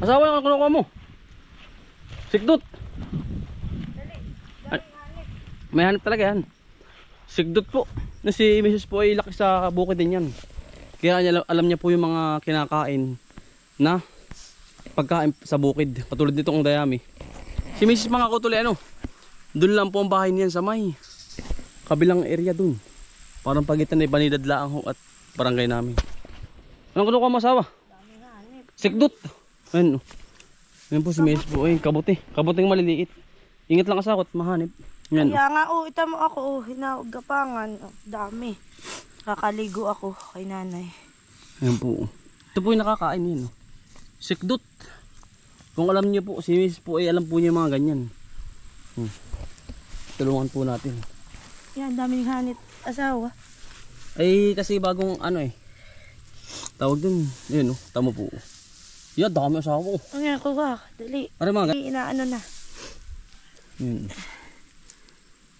Asawa yung kinukuha mo. Sikdot. May hanip talaga yan. Sikdot po. Na si Mrs. po ay laki sa bukid din yan. Kaya alam niya po yung mga kinakain na pagkain sa bukid. Patulad nitong dayami. Si Mrs. mga kutuloy ano, doon lang po ang bahay niyan sa may kabilang area doon. Parang pagitan na Ibanidad Laang at barangay namin. Anong kinukuha mo asawa? Sikdot. Ayun. Ayun po si Mrs. po ay kabuti. Kabuting maliliit. Ingat lang asawa at mahanip. Yan. Kaya nga ita mo ako hinawag gapangan. Dami. Kakaligo ako kay nanay. Ayan po. Ito po yung nakakain yun. Sikdot. Kung alam niyo po, si Mrs. po ay alam po niya mga ganyan. Tulungan po natin. Yan, daming hanit asawa. Ay kasi bagong ano eh. Tawag dun. Ayun tamo po. Yan, dami asawa ko. Ang yan, kuha. Dali. Ano mga Inaano na. Yun.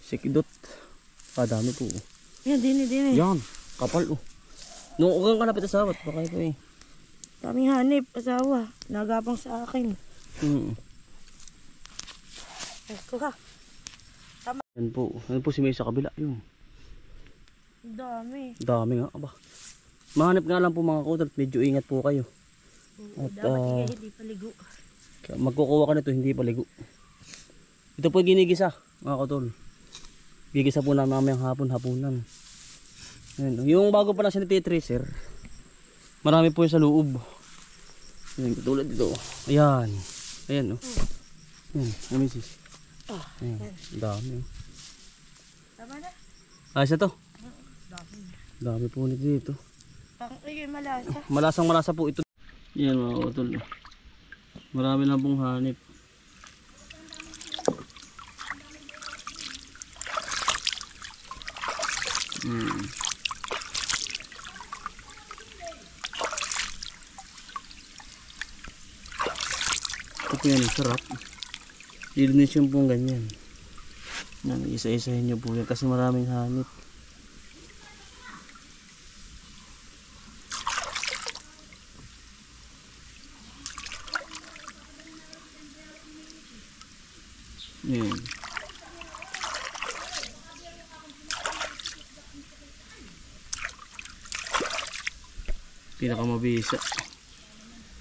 Sikdot. Dami po. Yan, dini. Yan. Kapal Nung ugang kalapit asawa. Baka ito eh. Daming hanip asawa. Nagapang sa akin. Ay, kuha. Yan po. Yan po si May sa kabila. Yun. Dami. Dami nga. Aba. Mahanap nga lang po mga kutot. Medyo ingat po kayo. At dapat hindi paligo. Magkukuha ka nito hindi paligo. Ito po ginigisa mga kutol. Gigisa po namin mamayang hapunan. Ayan. Yung bago pa na sanitizer, marami po yung sa loob. Ayan, katulad dito. Ayan. Ayan Ayan, amisis. Ayan, dami Tama na? Ayos na to. Dami. Dami po nito dito. Malasa. Malasang malasa po ito. Yan mga kutol. Marami na pong hanip. Ito po yan, sarap. Lilinis yung pong ganyan. Isa-isahin nyo po yan kasi maraming hanip. Yan. Pinakamabisa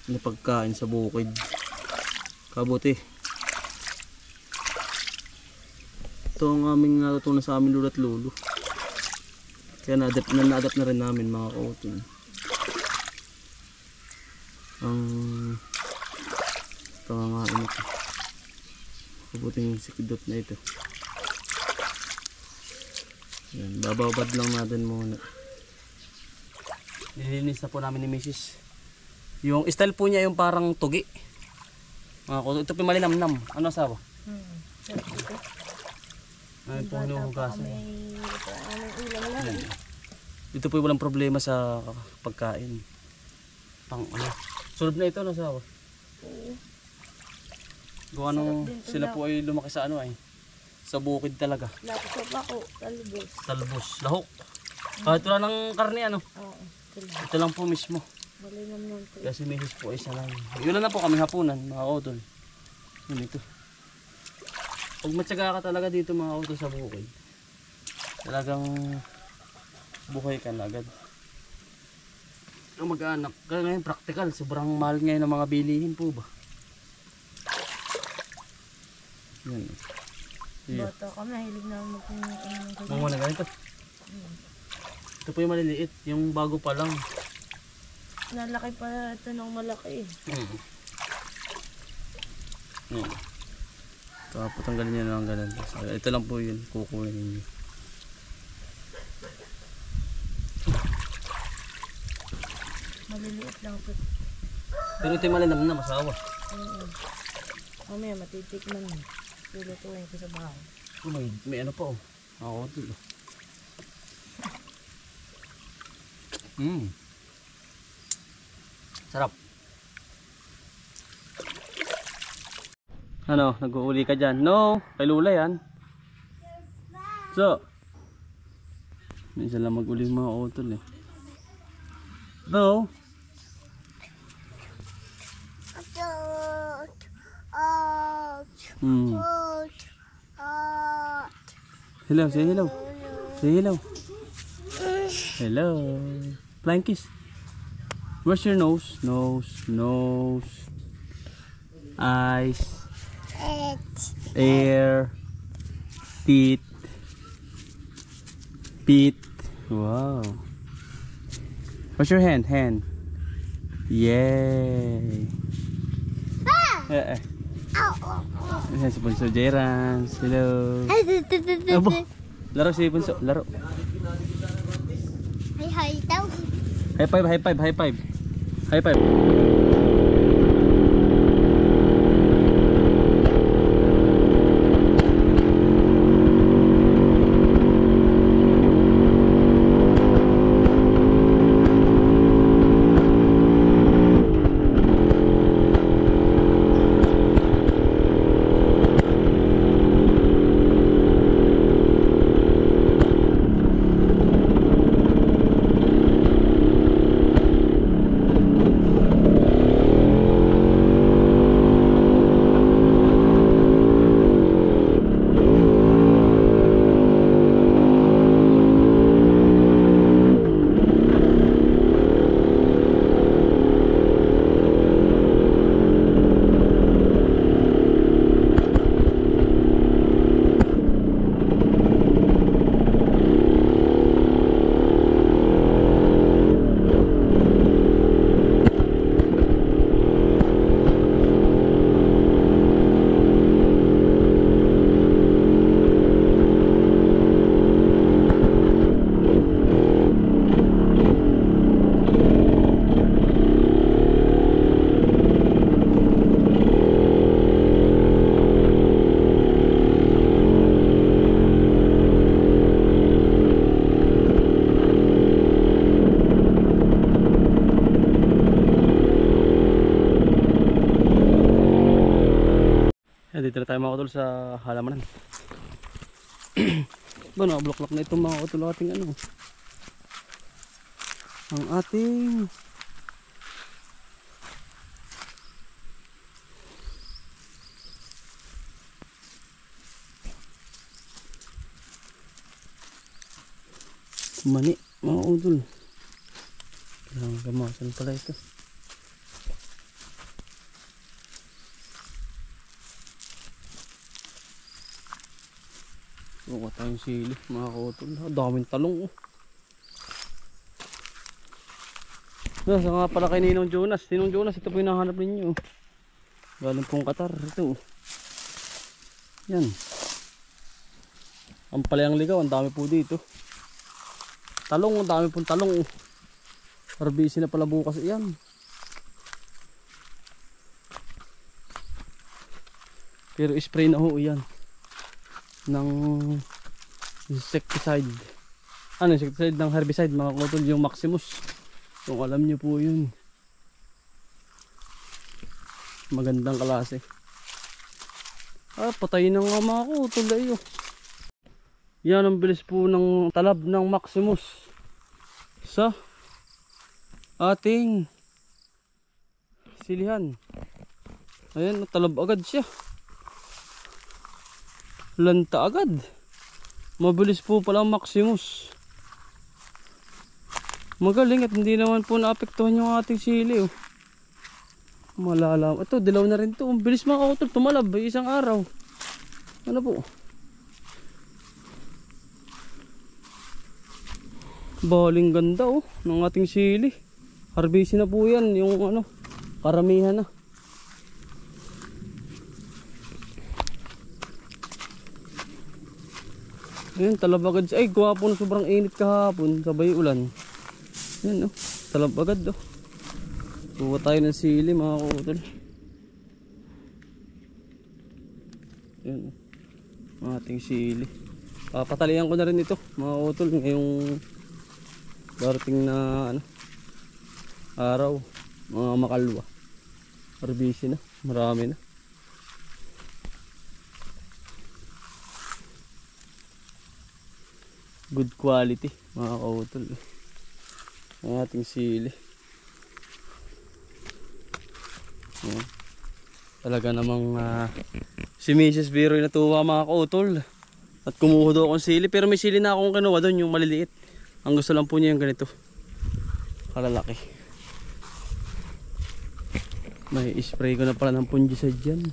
na pagkain sa bukid. Kabuti. Ito ang aming natutunan sa aming lolo at lolo. Kaya na-adapt na rin namin mga kautol. Ito nga ito. Kabuting sikdot na ito. Yan, bababad lang natin muna. Nililinis na po namin ni Mrs. Yung style po niya yung parang tugi. Ito po malinamnam. Ano sabi? Ayun po hinuhugasan. Ito po walang problema sa pagkain. Sulod na ito ano sabi? Kung ano sila po ay lumaki sa ano ay sa bukid talaga. Lapos ako, talbos. Talbos, lahok. Kahit wala ng karne ano. Oo. Ito lang po mismo. Kasi Mrs. po ay sanay. Yun na po kami hapunan mga utol. Yun ito. Pag matyaga ka talaga dito mga utol sa bukid, talagang buhay ka na agad. Ang mag-anak. Kaya ngayon practical. Sobrang mahal ngayon ng mga bilihin po ba. Yan. Bata kami, hilig na magpunta. Mama na ganito. Ito po yung maliliit. Yung bago pa lang. Nalaki pa ito ng malaki. Ito, patanggalin nyo na ng ganun. Ito lang po yun. Kukunin ninyo. Maliliit lang po. Pero ito yung malinam na masawa. Mamaya matitikman mo. Lulutuin ko sa bahay. May ano pa Ako ito. Sarap. Ano, nag-uuli ka dyan? No, kay Lula yan. So, minsan lang mag-uli mga utol eh. No. Hmm. Hello, say hello. Say hello. Hello. Flying kiss. Where's your nose? Nose. Eyes. Ear. Teeth. Wow. What's your hand? Yay. Ayan si Bunso Jerans. Hello. Abo. Laro si Bunso. Laro. Hi daw. High five. Dito na tayo mga utol sa halamanan. Ba, nakabuloklak na itong mga utol ating ano. Ang ating mani mga utol. Kailangan gamasan pala ito. Buka tayong sili mga kautol. Daming talong. Nasa nga pala kay Ninong Jonas. Ninong Jonas, ito po yung nahanap ninyo. Galing pong Qatar. Ito. Yan. Ang palayang ligaw. Ang dami po dito. Talong. Ang dami pong talong. RBC na pala bukas. Yan. Pero spray na ho yan. Ng insecticide. Ano insecticide ng herbicide mga kautol, yung Maximus. Kung alam nyo po yun. Magandang klase. Patay na nga mga kautol ay oh. Yan ang bilis po ng talab ng Maximus sa ating silihan. Ayan, talab agad siya. Lanta agad. Mabilis po pala ang Maximus. Magaling at hindi naman po naapektuhan yung ating sili oh. Malalam. Ito, dilaw na rin to. Ang bilis mga kautol, tumalab isang araw. Ano po? Baling ganda oh ng ating sili. RBC na po yan, yung ano, karamihan na. Ayan, talab agad. Ay, gwapo na sobrang init kahapon. Sabay ulan. Ayan, oh. Talab agad, oh. Kuha tayo ng sili, mga kautol. Ayan, oh. Ang ating sili. Papatalian ko na rin ito, mga kautol. Ngayong darating na ano, araw. Mga makalwa. RBC na. Marami na. Good quality mga kautol ang ating sili. Ayan. Talaga namang Si Mrs. Vero yung natuwa mga kautol. At kumuha daw akong sili. Pero may sili na akong kinuha doon, yung maliliit. Ang gusto lang po niya yung ganito. Kalalaki. May spray ko na pala ng fungicide dyan.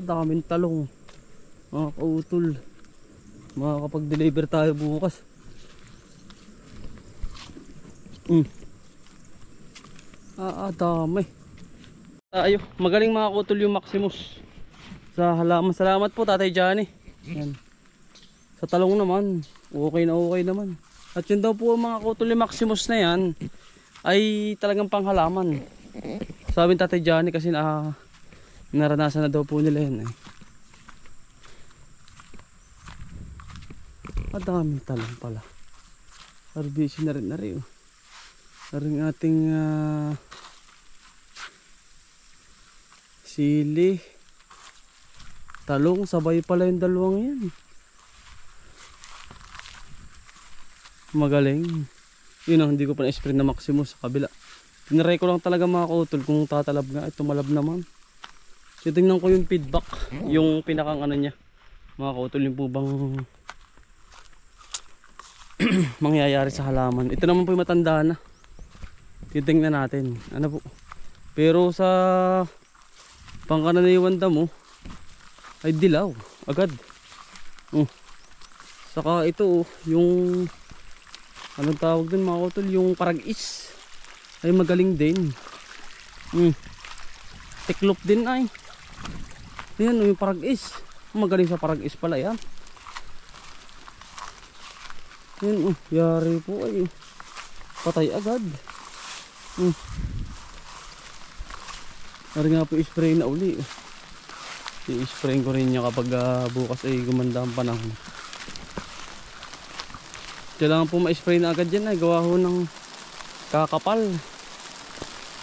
Daming talong. Mga kautol. Makakapag-deliver tayo bukas. Dami. Tayo. Magaling mga kautol yung Maximus. Sa halaman. Salamat po Tatay Johnny. Yan. Sa talong naman. Okay na okay naman. At yun daw po mga kautol yung Maximus na yan. Ay talagang panghalaman. Sabi ni Tatay Johnny kasi naranasan na daw po nila yan eh. Daming talong pala. RBC na rin oh. Na rin ating sili. Talong, sabay pala yung dalawang yan. Magaling. Yun oh, hindi ko pa na-spray na Maximus sa kabila. Tinaray ko lang talaga mga kautol kung tatalab nga. Tumalab naman. So tingnan ko yung feedback. Yung pinakang ano niya. Mga kautol, yung po bang mangyayari sa halaman. Ito naman po yung matanda na. Titingnan natin. Ano po. Pero sa pangkananiwan damo ay dilaw. Agad. Saka ito yung anong tawag dun mga kautol. Yung parag-is. Ay magaling din. Tiklop din ay. Ayan yung parag-is. Magaling sa parag-is pala yan. Yan yari po ay patay agad. Nari nga po i-spray na uli. I-spray ko rin niya kapag bukas ay gumanda ang panahon. Kailangan po ma-spray na agad yan ay gawa ho ng kakapal.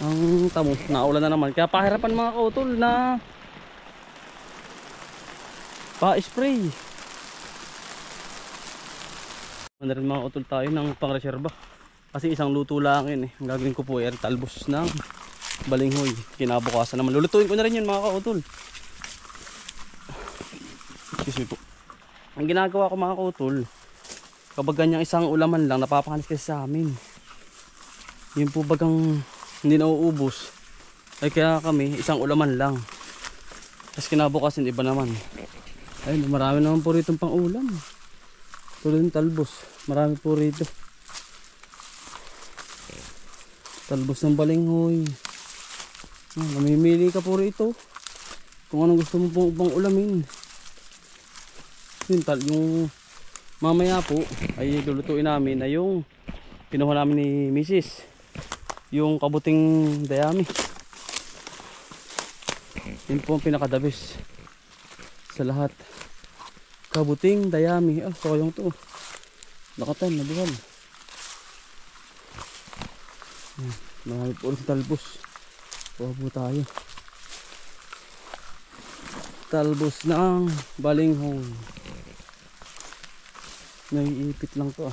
Ang tamo, naulan na naman. Kaya pahirapan mga kautol na pa-spray. Ano rin mga utol tayo ng pangreserba. Kasi isang luto lang yun eh. Ang gagawin ko po ay talbos ng balinghoy. Kinabukasan naman. Lulutuin ko na rin yun mga kautol. Excuse me po. Ang ginagawa ko mga kautol, kapag ganyang isang ulaman lang, napapakanis kasi sa amin. Yun po bagang hindi nauubos. Ay kaya kami, isang ulaman lang. Tapos kinabukasan iba naman. Ay marami naman po rito pang ulam. Tuloy yung talbos. Marami po rito. Talbos ng balinghoy. Namimili ka po rito. Kung anong gusto mo pong ulamin. Yung mamaya po ay lulutuin namin ay yung kinuha namin ni Mrs. Yung kabuting dayami. Yun po ang pinakadabis sa lahat. Kabuting dayami. Sayang to. Nakatan, nabuhal. Marami po ulit talbos. Kuha po tayo. Talbos ng balinghoy. Naiipit lang to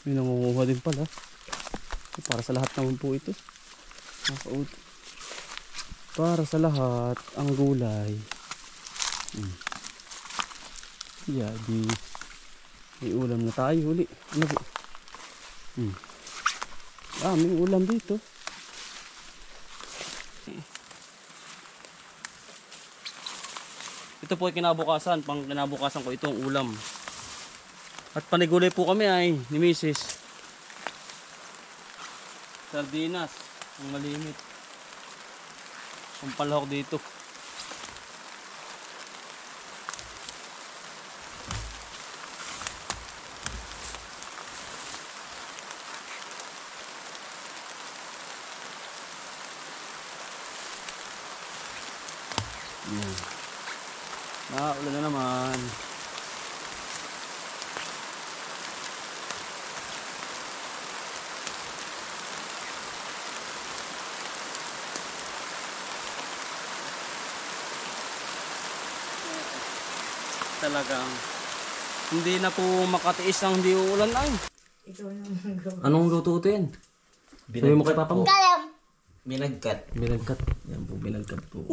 May nangunguha din pala. Para sa lahat naman po ito. Para sa lahat ang gulay. Di may ulam na tayo uli. Ano po? May ulam dito. Ito po ay kinabukasan. Pang kinabukasan ko itong ulam. At panigulay po kami ay ni Mrs. Sardinas. Ang malimit. Ang palahok dito. Ulan na naman. talagang hindi na po makatiis ang di uulan ay. Ikaw naman gawa. Anong luto ito yan? Sabi mo kay papa mo. Binagkat. Binagkat. Yan po, binagkat po.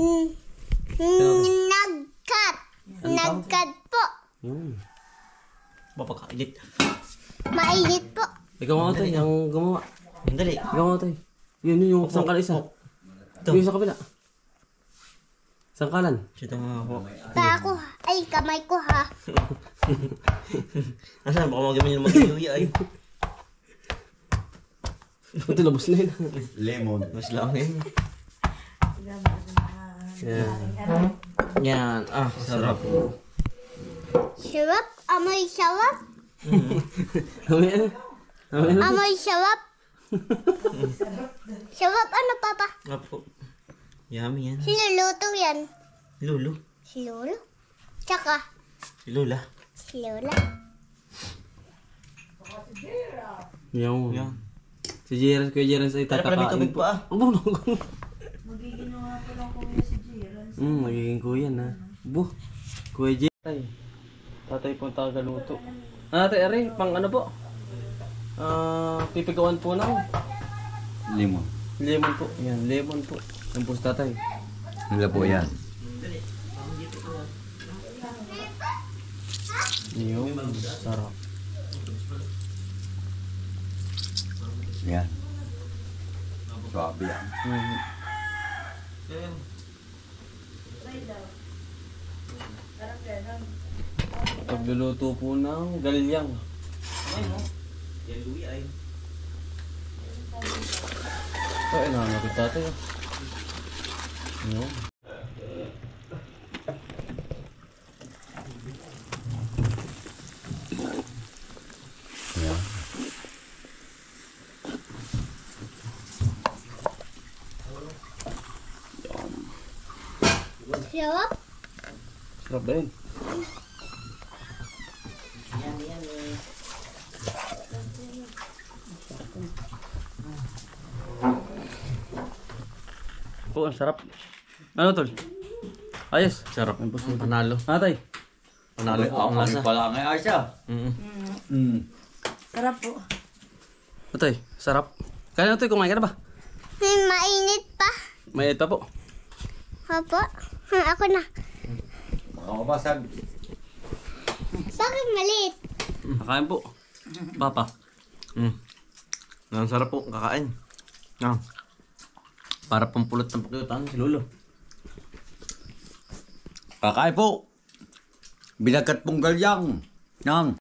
Nagkat. Ano Nagkat po. Yun. Mapakainit. Mainit po. Ikaw nga ito, ang gumawa. Dali. Ikaw nga ito. Yun yung sangkal isa. Ito. Yung sa kabila. Sangkalan. Sito nga ako. Pa ako. Ay, kamay ko ha. Asan? Baka magamin yung mag-iuwi ay. Ito, labos na yun. Lemon. Mas lang yun. Yan. Yan. Ah, sarap. Sarap. Amoy sarap. Amoy ano? Amoy ano? Amoy sarap. Sarap ano, Papa? Apo. Yummy yan. Sinuluto yan. Lulu. Si Lolo. Tsaka, Si Lola. si Lola. Yung. Yan. Si Jerens, Kuya Jerens ay Para pala may tatakain tubig pa ah. Abo, no. Magiging nga po lang kuya si Jiran. Magiging kuya na. Bu. Kuya Jerens. Tatay po ang tagaluto. Tatay, are, pang ano po? Pipigawan po ng Lemon. lemon po. Yan, lemon po. Yan po si tatay. Nila po yan. Yun, sarap. Yan. Swabe yan. Mm. Pagluluto po ng galilyang. Yan Louie ay. Ay, nakakapit tatay. Yun. Yan. Sarap. Sarap ba yun? Po, ang sarap. Ano tol? Ayos. Sarap. Panalo. Tatay. Panalo po ang lasa. Pala nga siya. Sarap po. Tatay, sarap. Kaya na to'y, kumain ka na ba? May mainit pa. May pa po. Opo. Ako na. Makakabasag. Bakit maliit? Kakain po. Papa. Ang sarap po. Kakain. Ah. Para pampulot ng pakiutan si Lolo. Kakain po. Binagkat pong galyang. Yan.